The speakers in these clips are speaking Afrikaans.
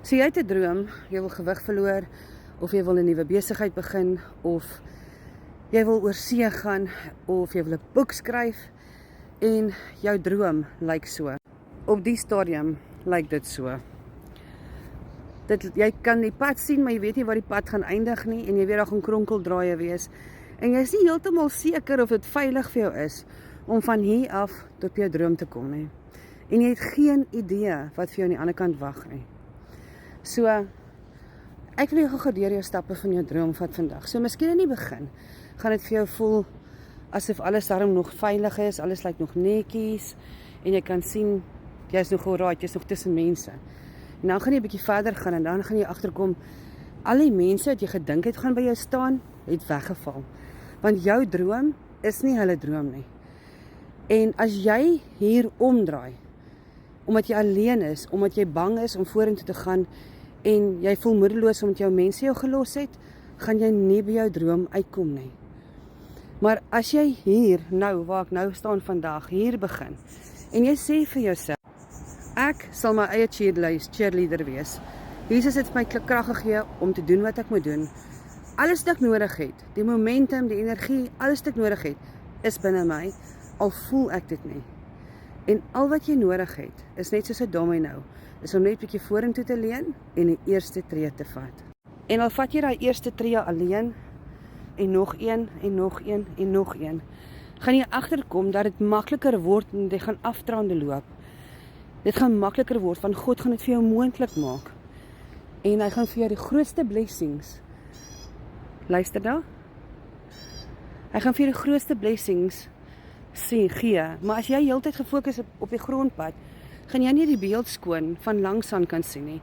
So jy het 'n droom, jy wil gewig verloor, of jy wil 'n nuwe besigheid begin, of jy wil oor see gaan, of jy wil 'n boek skryf, en jou droom lyk so. Op die stadium lyk dit so. Jy kan die pad sien, maar jy weet nie waar die pad gaan eindig nie, en jy weet daar gaan kronkeldraaie wees, en jy is nie heeltemal seker of dit veilig vir jou is, om van hier af tot jou droom te kom nie. En jy het geen idee wat vir jou aan die ander kant wag nie. So, ek wil jou gou deur jou stappe van jou droom vat vandag. So, miskien in die begin, gaan dit vir jou voel, asof alles daarom nog veilig is, alles lyk nog netjies, en jy kan sien, jy is nog alright, jy is nog tussen mense. En dan gaan jy 'n bietjie verder gaan, en dan gaan jy agterkom, al die mense wat jy gedink het gaan by jou staan, het weggeval. Want jou droom is nie hulle droom nie. En as jy hier omdraai, omdat jy alleen is, omdat jy bang is om vorentoe te gaan, en jy voel moedeloos omdat jou mense jou gelos het, gaan jy nie by jou droom uitkom nie. Maar as jy hier, nou, waar ek nou staan vandag, hier begin, en jy sê vir jouself, ek sal my eie cheerleader wees. Jesus het my krag gegee om te doen wat ek moet doen. Alles wat ek nodig het, die momentum, die energie, alles wat ek nodig het, is binne my, al voel ek dit nie. En al wat jy nodig het, is net soos 'n domino, is om net 'n bietjie vorentoe te leun en die eerste tree te vat. En al vat jy daai eerste tree alleen, en nog een, en nog een, en nog een, gaan jy agterkom dat dit makliker word en jy gaan afdraande loop. Dit gaan makliker word, want God gaan dit vir jou moontlik maak. En hy gaan vir jou die grootste blessings, luister daar, hy gaan vir jou die grootste blessings gee, maar as jy heeltyd gefokus op die grondpad, gaan jy nie die beeld skoon van langsaan kan sien nie.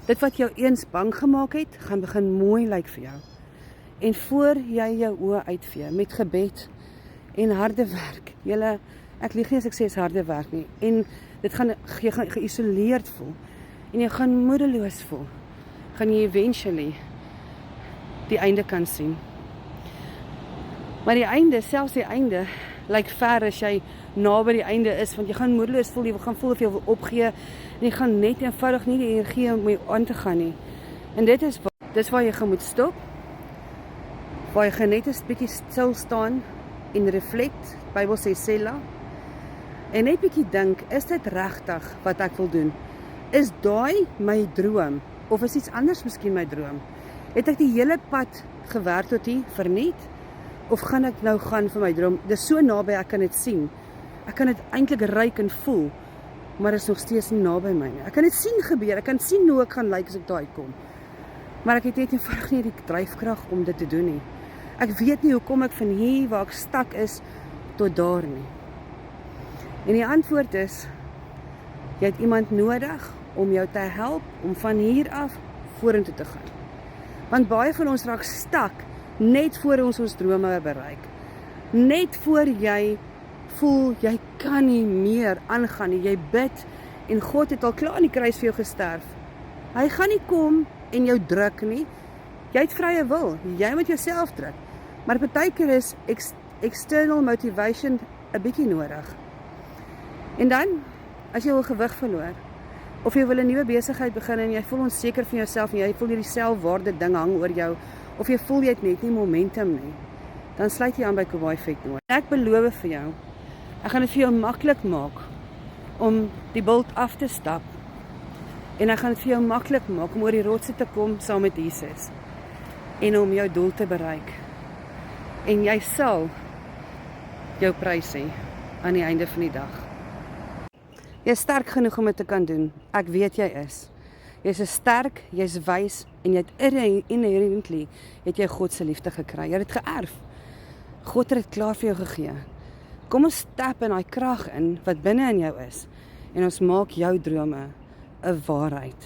Dit wat jou eens bang gemaak het, gaan begin mooi lyk vir jou. En voor jy jou oë uitvee, met gebed en harde werk, ek lieg nie as ek sê is harde werk nie, en jy gaan geïsoleerd voel, en jy gaan moedeloos voel, gaan jy eventually die einde kan sien. Maar die einde, selfs die einde, lyk ver as jy naby die einde is, want jy gaan moedeloos voel, jy gaan voel of jy wil opgee, en jy gaan net eenvoudig nie die energie om aan te gaan nie. En dit is waar jy gaan moet stop, waar jy gaan net 'n bietjie stil staan en reflect, die Bybel sê Sela, en net bietjie dink, is dit regtig wat ek wil doen? Is daai my droom, of is iets anders miskien my droom? Het ek die hele pad gewerk tot hier verniet, of gaan ek nou gaan vir my droom? Dit is so naby, ek kan dit sien. Ek kan dit eintlik ruik en voel, maar dit is nog steeds nie naby my nie. Ek kan dit sien gebeur, ek kan sien hoe ek gaan lyk as ek daar uitkom. Maar ek het net eenvoudig nie die dryfkrag om dit te doen nie. Ek weet nie hoekom ek van hier waar ek stak is, tot daar nie. En die antwoord is, jy het iemand nodig om jou te help, om van hier af vorentoe te gaan. Want baie van ons raak stak, net voor ons drome bereik. Net voor jy voel, jy kan nie meer aangaan nie, jy bid, en God het al klaar in die kruis vir jou gesterf. Hy gaan nie kom en jou druk nie, jy het vrye wil, jy moet jouself druk. Maar partykeer is external motivation 'n bietjie nodig. En dan, as jy wil gewig verloor, of jy wil 'n nuwe besigheid begin en jy voel onseker van jouself en jy voel hierdie selfwaarde ding hang oor jou, of jy voel jy het net nie momentum nie, dan sluit jy aan by Kauai Vetnooi. Ek beloof vir jou, ek gaan dit vir jou maklik maak om die bult af te stap, en ek gaan dit vir jou maklik maak om oor die rotse te kom saam met Jesus, en om jou doel te bereik. En jy sal jou prys hê aan die einde van die dag. Jy is sterk genoeg om dit te kan doen. Ek weet jy is. Jy is sterk, jy is wys, en jy het inherently het jy God se liefde gekry. Jy het dit geërf. God het dit klaar vir jou gegee. Kom ons stap in daai krag in wat binne in jou is, en ons maak jou drome 'n waarheid.